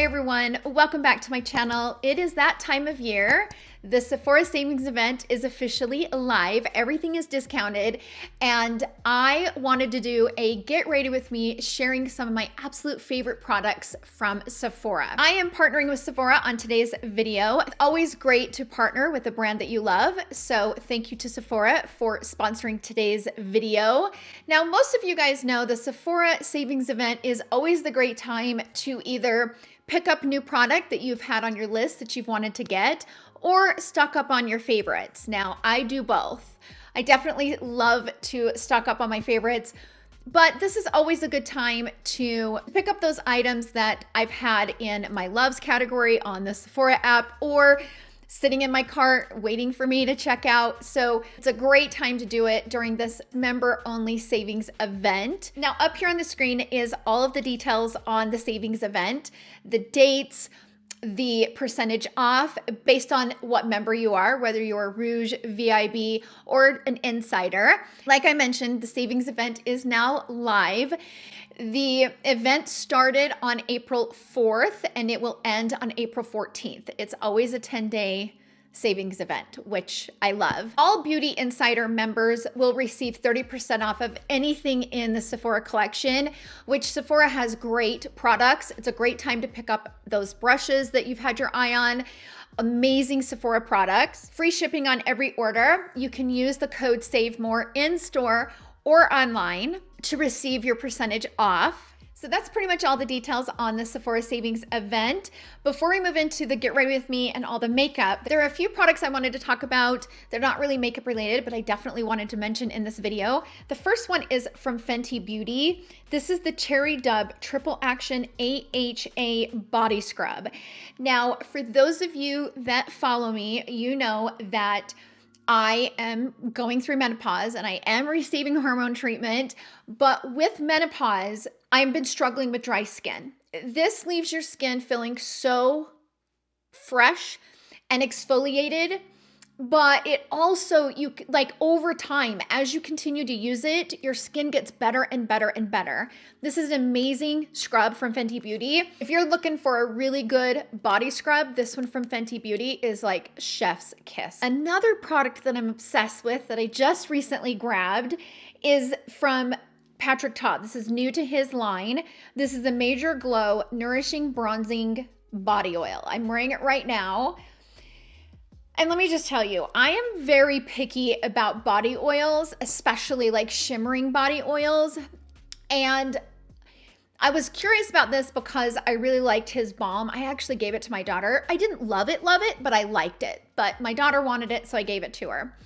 Hi everyone, welcome back to my channel. It is that time of year. The Sephora savings event is officially live. Everything is discounted, and I wanted to do a get ready with me sharing some of my absolute favorite products from Sephora. I am partnering with Sephora on today's video. It's always great to partner with a brand that you love, so thank you to Sephora for sponsoring today's video. Now, most of you guys know the Sephora savings event is always the great time to either pick up new product that you've had on your list that you've wanted to get, or stock up on your favorites. Now, I do both. I definitely love to stock up on my favorites, but this is always a good time to pick up those items that I've had in my loves category on the Sephora app or sitting in my cart waiting for me to check out. So it's a great time to do it during this member-only savings event. Now, up here on the screen is all of the details on the savings event, the dates, the percentage off based on what member you are, whether you're Rouge, VIB, or an insider. Like I mentioned, the savings event is now live. The event started on April 4th and it will end on April 14th. It's always a 10-day savings event, which I love. All Beauty Insider members will receive 30% off of anything in the Sephora collection, which Sephora has great products. It's a great time to pick up those brushes that you've had your eye on. Amazing Sephora products. Free shipping on every order. You can use the code SAVEMORE in store or online to receive your percentage off. So that's pretty much all the details on the Sephora savings event. Before we move into the get ready with me and all the makeup, there are a few products I wanted to talk about. They're not really makeup related, but I definitely wanted to mention in this video. The first one is from Fenty Beauty. This is the Cherry Dub Triple Action AHA Body Scrub. Now, for those of you that follow me, you know that I am going through menopause and I am receiving hormone treatment, but with menopause, I've been struggling with dry skin. This leaves your skin feeling so fresh and exfoliated, but it also, over time, as you continue to use it, your skin gets better and better and better. This is an amazing scrub from Fenty Beauty. If you're looking for a really good body scrub, this one from Fenty Beauty is like chef's kiss. Another product that I'm obsessed with that I just recently grabbed is from Patrick Todd. This is new to his line. This is the Major Glow Nourishing Bronzing Body Oil. I'm wearing it right now. And let me just tell you, I am very picky about body oils, especially like shimmering body oils. And I was curious about this because I really liked his balm. I actually gave it to my daughter. I didn't love it, but I liked it. But my daughter wanted it, so I gave it to her.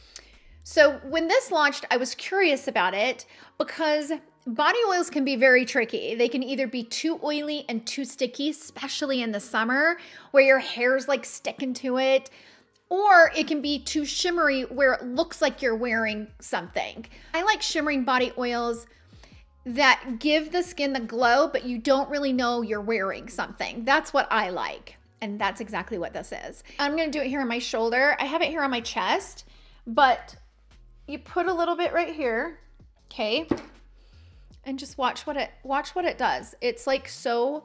So when this launched, I was curious about it because body oils can be very tricky. They can either be too oily and too sticky, especially in the summer where your hair's like sticking to it, or it can be too shimmery where it looks like you're wearing something. I like shimmering body oils that give the skin the glow, but you don't really know you're wearing something. That's what I like. And that's exactly what this is. I'm gonna do it here on my shoulder. I have it here on my chest, but you put a little bit right here, okay? And just watch what it does. It's like so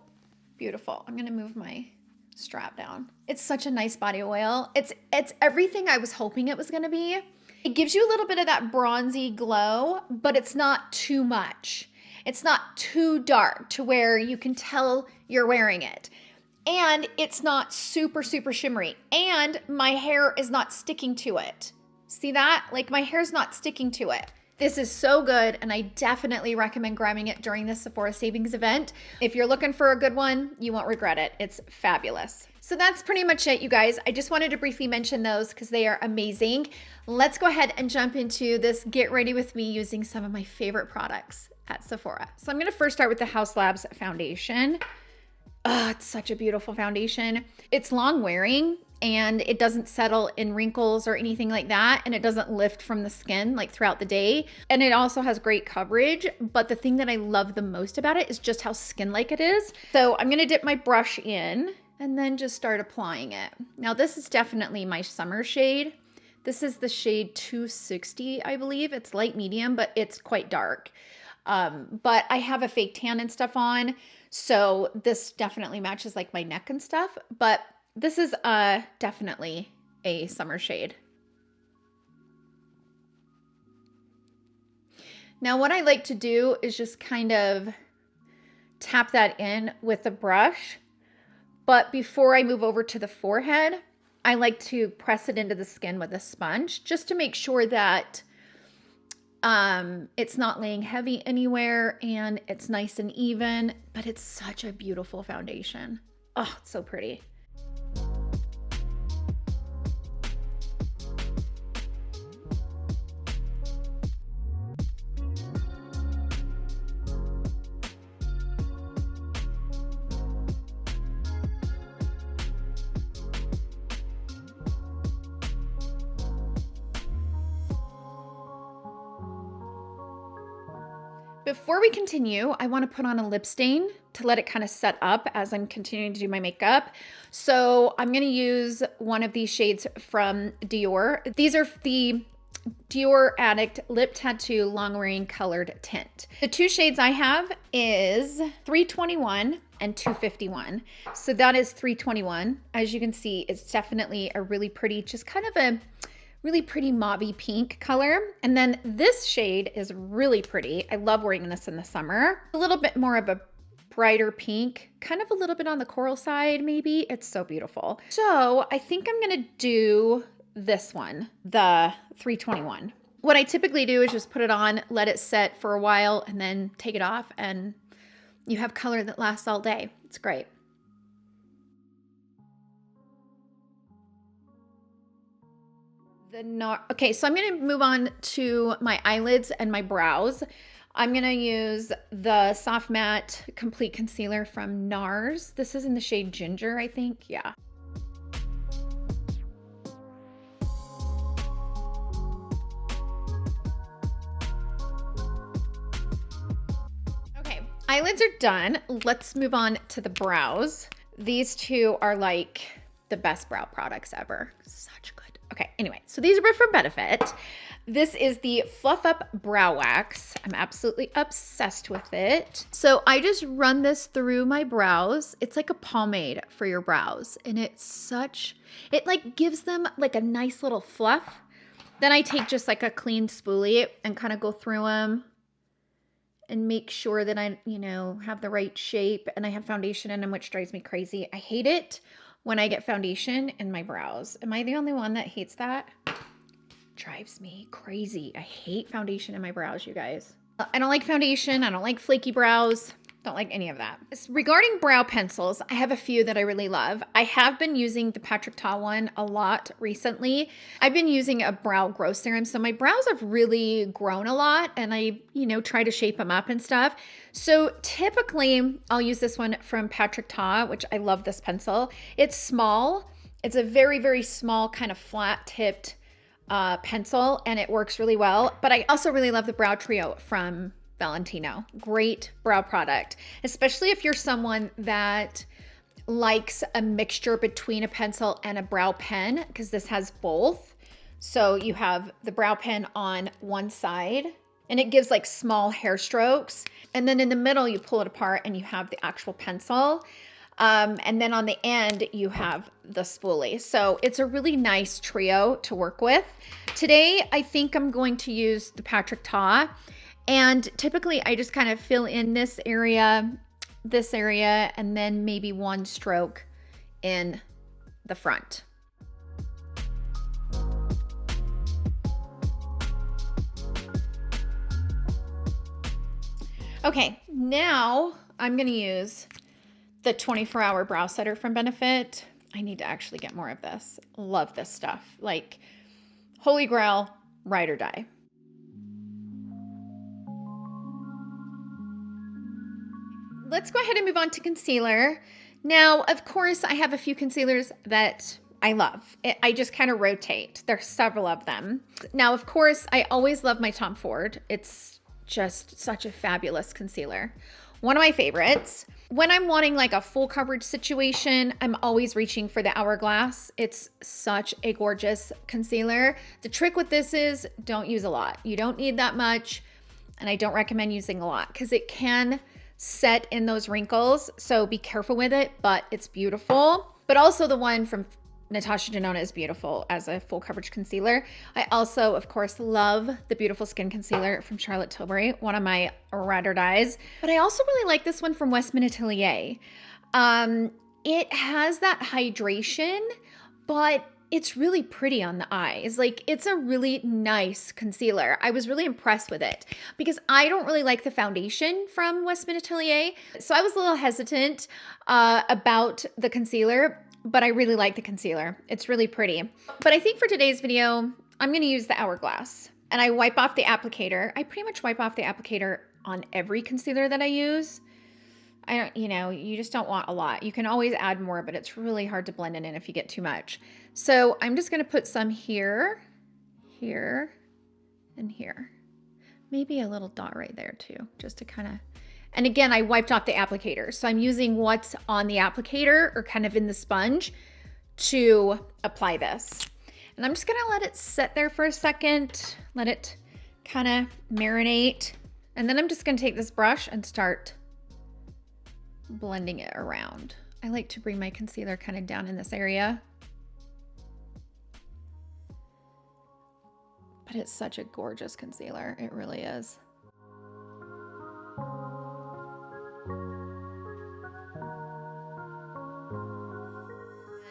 beautiful. I'm gonna move my strap down. It's such a nice body oil. It's everything I was hoping it was gonna be. It gives you a little bit of that bronzy glow, but it's not too much. It's not too dark to where you can tell you're wearing it. And it's not super, super shimmery. And my hair is not sticking to it. See that? Like my hair's not sticking to it. This is so good, and I definitely recommend grabbing it during the Sephora savings event. If you're looking for a good one, you won't regret it. It's fabulous. So that's pretty much it, you guys. I just wanted to briefly mention those because they are amazing. Let's go ahead and jump into this get ready with me using some of my favorite products at Sephora. So I'm gonna first start with the Haus Labs foundation. Oh, it's such a beautiful foundation. It's long wearing and it doesn't settle in wrinkles or anything like that. And it doesn't lift from the skin like throughout the day. And it also has great coverage. But the thing that I love the most about it is just how skin-like it is. So I'm gonna dip my brush in and then just start applying it. Now this is definitely my summer shade. This is the shade 260, I believe. It's light medium, but it's quite dark. But I have a fake tan and stuff on, so this definitely matches like my neck and stuff. But this is definitely a summer shade. Now what I like to do is just kind of tap that in with a brush. But before I move over to the forehead, I like to press it into the skin with a sponge just to make sure that it's not laying heavy anywhere and it's nice and even. But it's such a beautiful foundation. Oh, it's so pretty. Before we continue, I want to put on a lip stain to let it kind of set up as I'm continuing to do my makeup. So I'm going to use one of these shades from Dior. These are the Dior Addict Lip Tattoo Long Wearing Colored Tint. The two shades I have is 321 and 251. So that is 321. As you can see, it's definitely a really pretty, just kind of a really pretty mauvey pink color. And then this shade is really pretty. I love wearing this in the summer. A little bit more of a brighter pink, kind of a little bit on the coral side maybe. It's so beautiful. So I think I'm gonna do this one, the 321. What I typically do is just put it on, let it set for a while, and then take it off, and you have color that lasts all day. It's great. Okay, so I'm going to move on to my eyelids and my brows. I'm going to use the Soft Matte Complete Concealer from Nars. This is in the shade Ginger, I think. Yeah. Okay, eyelids are done. Let's move on to the brows. These two are like the best brow products ever. Such good. Okay, anyway, so these are from Benefit. This is the Fluff Up Brow Wax. I'm absolutely obsessed with it. So I just run this through my brows. It's like a pomade for your brows. And it's such, it like gives them like a nice little fluff. Then I take just like a clean spoolie and kind of go through them and make sure that I, have the right shape, and I have foundation in them, which drives me crazy. I hate it when I get foundation in my brows. Am I the only one that hates that? Drives me crazy. I hate foundation in my brows, you guys. I don't like foundation. I don't like flaky brows. Don't like any of that. Regarding brow pencils, I have a few that I really love. I have been using the Patrick Ta one a lot recently. I've been using a brow growth serum, so my brows have really grown a lot, and I, try to shape them up and stuff. So typically, I'll use this one from Patrick Ta, which I love this pencil. It's small. It's a very, very small kind of flat-tipped pencil, and it works really well. But I also really love the Brow Trio from Valentino. Great brow product, especially if you're someone that likes a mixture between a pencil and a brow pen, because this has both. So you have the brow pen on one side, and it gives like small hair strokes. And then in the middle, you pull it apart and you have the actual pencil. And then on the end, you have the spoolie. So it's a really nice trio to work with. Today, I think I'm going to use the Patrick Ta. And typically I just kind of fill in this area, and then maybe one stroke in the front. Okay, now I'm gonna use the 24-hour brow setter from Benefit. I need to actually get more of this. Love this stuff. Like, holy grail, ride or die. Let's go ahead and move on to concealer. Now, of course, I have a few concealers that I love. I just kind of rotate. There's several of them. Now, of course, I always love my Tom Ford. It's just such a fabulous concealer. One of my favorites. When I'm wanting like a full coverage situation, I'm always reaching for the Hourglass. It's such a gorgeous concealer. The trick with this is don't use a lot. You don't need that much. and I don't recommend using a lot because it can set in those wrinkles. So be careful with it, but it's beautiful. But also the one from Natasha Denona is beautiful as a full coverage concealer. I also, of course, love the Beautiful Skin Concealer from Charlotte Tilbury, one of my ride or dies. But I also really like this one from Westman Atelier. It has that hydration, but it's really pretty on the eyes. Like, it's a really nice concealer. I was really impressed with it because I don't really like the foundation from Westman Atelier. So I was a little hesitant about the concealer, but I really like the concealer. It's really pretty. But I think for today's video, I'm gonna use the Hourglass. And I wipe off the applicator. I pretty much wipe off the applicator on every concealer that I use. I don't, you know, you just don't want a lot. You can always add more, but it's really hard to blend it in if you get too much. So I'm just gonna put some here, here, and here. Maybe a little dot right there too, just to kind of, and again, I wiped off the applicator. So I'm using what's on the applicator or kind of in the sponge to apply this. And I'm just gonna let it sit there for a second, let it kind of marinate. And then I'm just gonna take this brush and start blending it around. I like to bring my concealer kind of down in this area. But it's such a gorgeous concealer. It really is.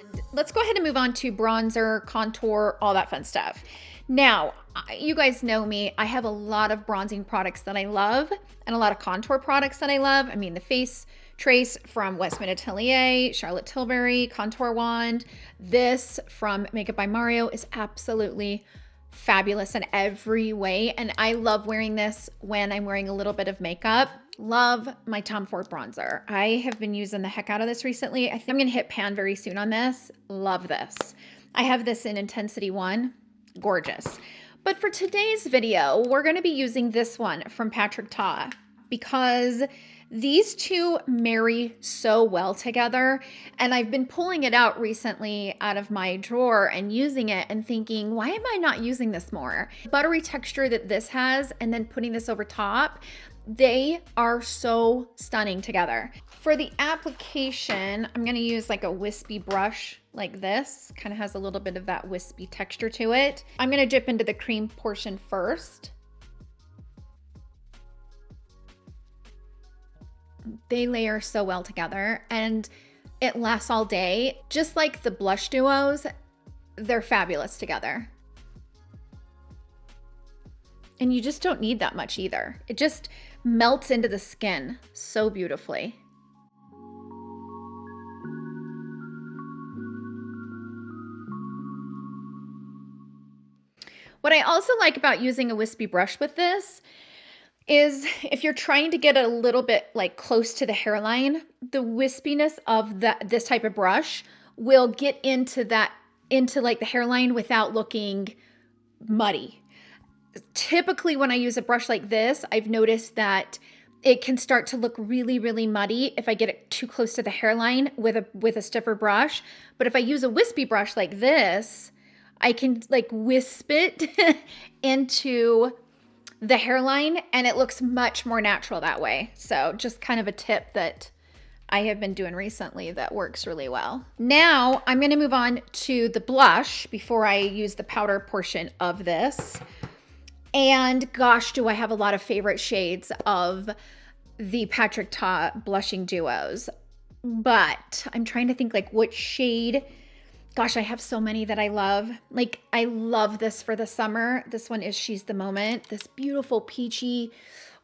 And let's go ahead and move on to bronzer, contour, all that fun stuff. Now, you guys know me. I have a lot of bronzing products that I love and a lot of contour products that I love. I mean, the Face Trace from Westman Atelier, Charlotte Tilbury, Contour Wand. This from Makeup by Mario is absolutely fabulous in every way. And I love wearing this when I'm wearing a little bit of makeup. Love my Tom Ford bronzer. I have been using the heck out of this recently. I think I'm gonna hit pan very soon on this. Love this. I have this in Intensity 1. Gorgeous. But for today's video, we're gonna be using this one from Patrick Ta because these two marry so well together, and I've been pulling it out recently out of my drawer and using it and thinking, why am I not using this more? Buttery texture that this has, and then putting this over top, they are so stunning together. For the application, I'm gonna use like a wispy brush like this. Kind of has a little bit of that wispy texture to it. I'm gonna dip into the cream portion first. They layer so well together and it lasts all day. Just like the blush duos, they're fabulous together. And you just don't need that much either. It just melts into the skin so beautifully. What I also like about using a wispy brush with this is if you're trying to get a little bit like close to the hairline, the wispiness of this type of brush will get into like the hairline without looking muddy. Typically when I use a brush like this, I've noticed that it can start to look really, really muddy if I get it too close to the hairline with a stiffer brush. But if I use a wispy brush like this, I can like wisp it into the hairline and it looks much more natural that way. So just kind of a tip that I have been doing recently that works really well. Now I'm going to move on to the blush before I use the powder portion of this. And gosh, do I have a lot of favorite shades of the Patrick Ta blushing duos. But I'm trying to think like what shade. Gosh, I have so many that I love. Like, I love this for the summer. This one is She's the Moment. This beautiful peachy,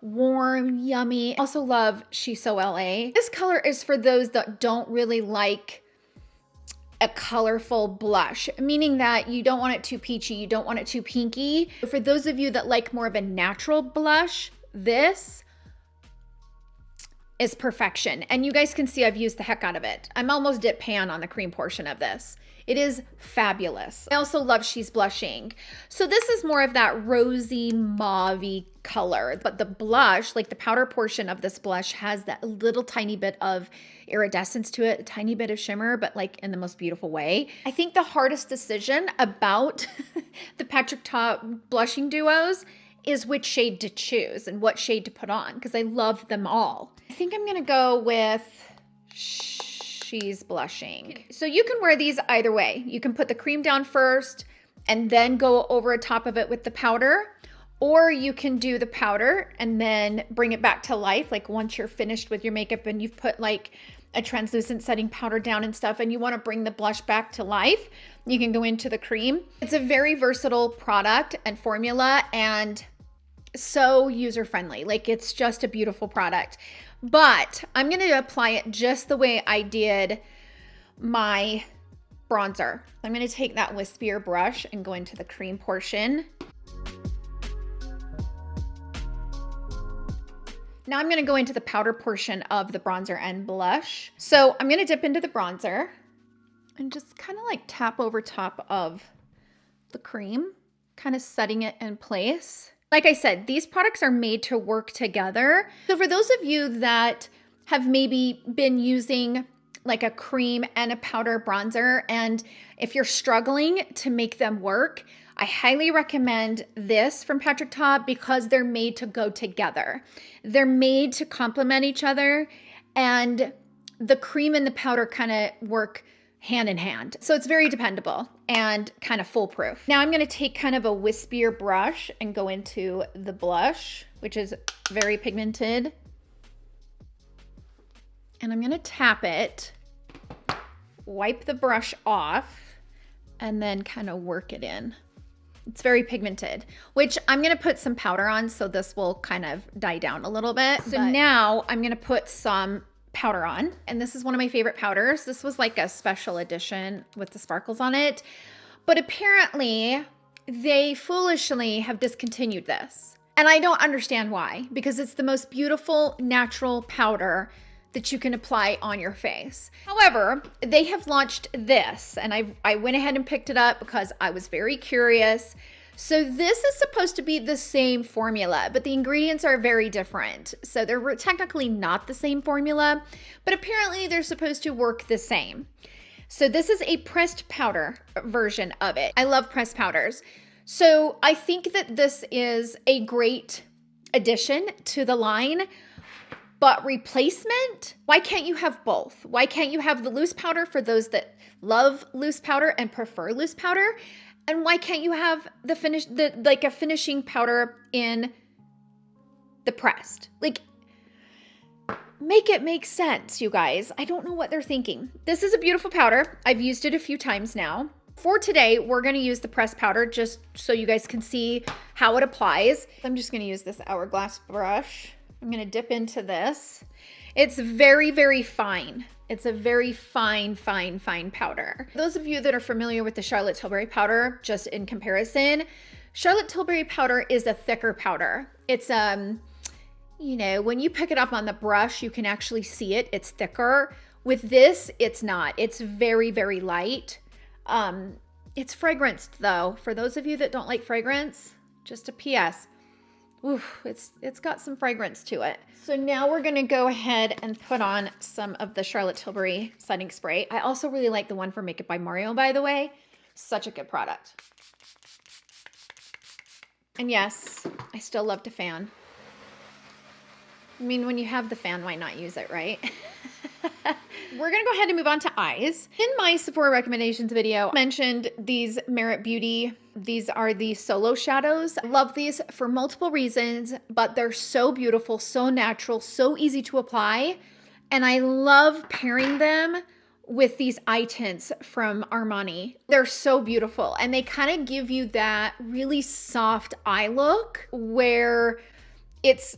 warm, yummy. Also love She's So LA. This color is for those that don't really like a colorful blush, meaning that you don't want it too peachy, you don't want it too pinky. For those of you that like more of a natural blush, this is perfection. And you guys can see I've used the heck out of it. I'm almost dip pan on the cream portion of this. It is fabulous. I also love She's Blushing. So this is more of that rosy mauve-y color, but the blush, like the powder portion of this blush has that little tiny bit of iridescence to it, a tiny bit of shimmer, but like in the most beautiful way. I think the hardest decision about the Patrick Ta blushing duos is which shade to choose and what shade to put on because I love them all. I think I'm gonna go with She's Blushing. So you can wear these either way. You can put the cream down first and then go over top of it with the powder, or you can do the powder and then bring it back to life. Like once you're finished with your makeup and you've put like a translucent setting powder down and stuff and you want to bring the blush back to life, you can go into the cream. It's a very versatile product and formula and so user-friendly. Like it's just a beautiful product. But I'm going to apply it just the way I did my bronzer. I'm going to take that wispier brush and go into the cream portion. Now I'm going to go into the powder portion of the bronzer and blush. So I'm going to dip into the bronzer and just kind of like tap over top of the cream, kind of setting it in place. Like I said, these products are made to work together. So for those of you that have maybe been using like a cream and a powder bronzer, and if you're struggling to make them work, I highly recommend this from Patrick Ta because they're made to go together. They're made to complement each other, and the cream and the powder kind of work hand in hand. So it's very dependable and kind of foolproof. Now I'm going to take kind of a wispier brush and go into the blush, which is very pigmented. And I'm going to tap it, wipe the brush off, and then kind of work it in. It's very pigmented, which I'm going to put some powder on so this will kind of die down a little bit. So now I'm going to put some powder on, and this is one of my favorite powders. This was like a special edition with the sparkles on it, but apparently they foolishly have discontinued this, and I don't understand why, because it's the most beautiful natural powder that you can apply on your face. However, they have launched this, and I went ahead and picked it up because I was very curious. So this is supposed to be the same formula, but the ingredients are very different. So they're technically not the same formula, but apparently they're supposed to work the same. So this is a pressed powder version of it. I love pressed powders. So I think that this is a great addition to the line, but replacement, why can't you have both? Why can't you have the loose powder for those that love loose powder and prefer loose powder? And why can't you have like a finishing powder in the pressed? Like, make it make sense, you guys. I don't know what they're thinking. This is a beautiful powder. I've used it a few times now. For today, we're going to use the pressed powder just so you guys can see how it applies. I'm just going to use this Hourglass brush. I'm going to dip into this. It's very, very fine. It's a very fine, fine, fine powder. Those of you that are familiar with the Charlotte Tilbury powder, just in comparison, Charlotte Tilbury powder is a thicker powder. It's, you know, when you pick it up on the brush, you can actually see it. It's thicker. With this, it's not. It's very, very light. It's fragranced though. For those of you that don't like fragrance, just a PS. Oof, it's got some fragrance to it. So now we're gonna go ahead and put on some of the Charlotte Tilbury setting spray. I also really like the one for Makeup by Mario, by the way. Such a good product. And yes, I still love to fan. I mean, when you have the fan, why not use it, right? We're gonna go ahead and move on to eyes. In my Sephora recommendations video, I mentioned these Merit Beauty. These are the Solo Shadows. I love these for multiple reasons, but they're so beautiful, so natural, so easy to apply. And I love pairing them with these eye tints from Armani. They're so beautiful, and they kind of give you that really soft eye look where it's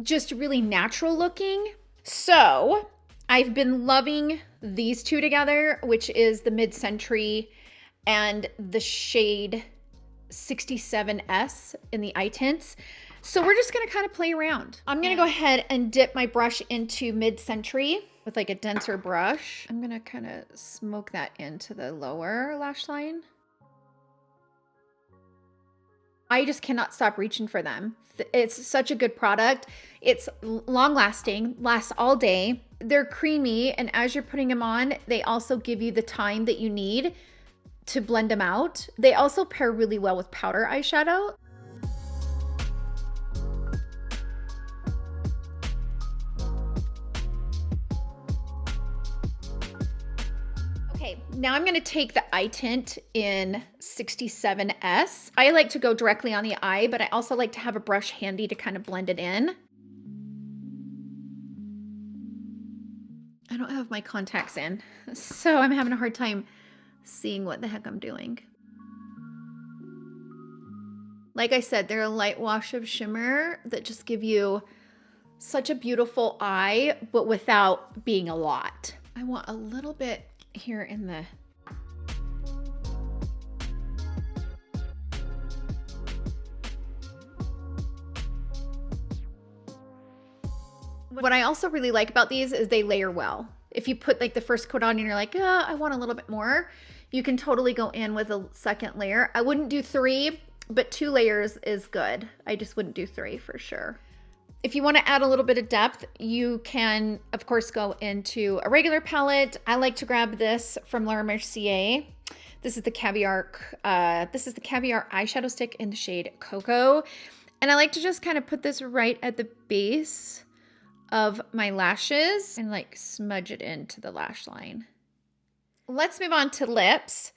just really natural looking. So I've been loving these two together, which is the Mid-Century and the shade 67S in the eye tints. So we're just gonna kind of play around. I'm gonna go ahead and dip my brush into Mid-Century with like a denser brush. I'm gonna kind of smoke that into the lower lash line. I just cannot stop reaching for them. It's such a good product. It's long lasting, lasts all day. They're creamy, and as you're putting them on, they also give you the time that you need to blend them out. They also pair really well with powder eyeshadow. Now I'm gonna take the eye tint in 67S. I like to go directly on the eye, but I also like to have a brush handy to kind of blend it in. I don't have my contacts in, so I'm having a hard time seeing what the heck I'm doing. Like I said, they're a light wash of shimmer that just give you such a beautiful eye, but without being a lot. I want a little bit here in the... What I also really like about these is they layer well. If you put like the first coat on and you're like, oh, I want a little bit more, you can totally go in with a second layer. I wouldn't do 3, but 2 layers is good. I just wouldn't do 3 for sure. If you want to add a little bit of depth, you can, of course, go into a regular palette. I like to grab this from La Mercier. This is the Caviar eyeshadow stick in the shade Cocoa. And I like to just kind of put this right at the base of my lashes and like smudge it into the lash line. Let's move on to lips.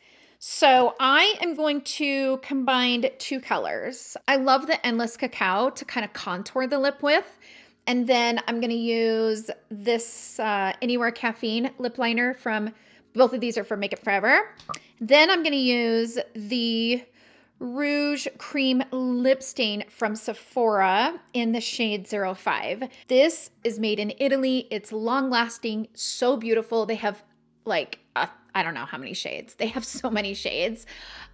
So I am going to combine 2 colors. I love the Endless Cacao to kind of contour the lip with. And then I'm going to use this Anywhere Caffeine lip liner from, both of these are from Make It Forever. Then I'm going to use the Rouge Cream Lip Stain from Sephora in the shade 05. This is made in Italy. It's long lasting, so beautiful. They have like I don't know how many shades. They have so many shades.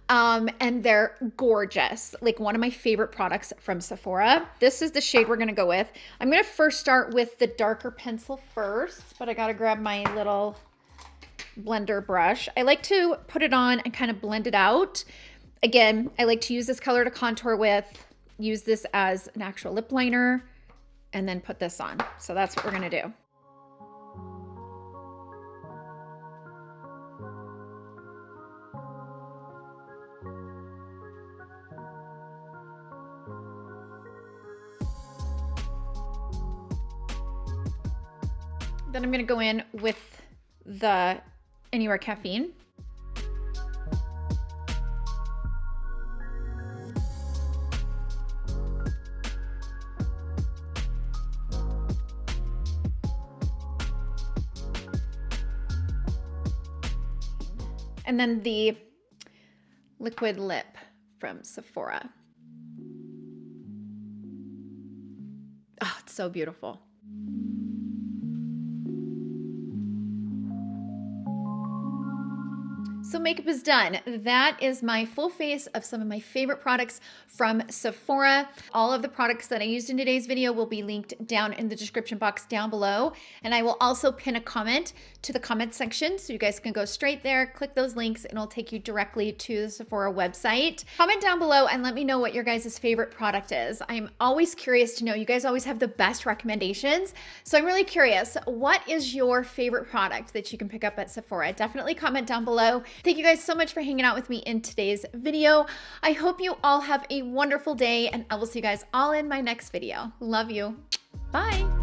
And they're gorgeous. Like one of my favorite products from Sephora. This is the shade we're gonna go with. I'm gonna first start with the darker pencil first, but I gotta grab my little blender brush. I like to put it on and kind of blend it out. Again, I like to use this color to contour with, use this as an actual lip liner, and then put this on. So that's what we're gonna do. Then I'm gonna go in with the Anywhere Caffeine. And then the Liquid Lip from Sephora. Oh, it's so beautiful. So makeup is done. That is my full face of some of my favorite products from Sephora. All of the products that I used in today's video will be linked down in the description box down below. And I will also pin a comment to the comment section so you guys can go straight there, click those links, and it'll take you directly to the Sephora website. Comment down below and let me know what your guys' favorite product is. I'm always curious to know. You guys always have the best recommendations. So I'm really curious, what is your favorite product that you can pick up at Sephora? Definitely comment down below. Thank you guys so much for hanging out with me in today's video. I hope you all have a wonderful day, and I will see you guys all in my next video. Love you. Bye.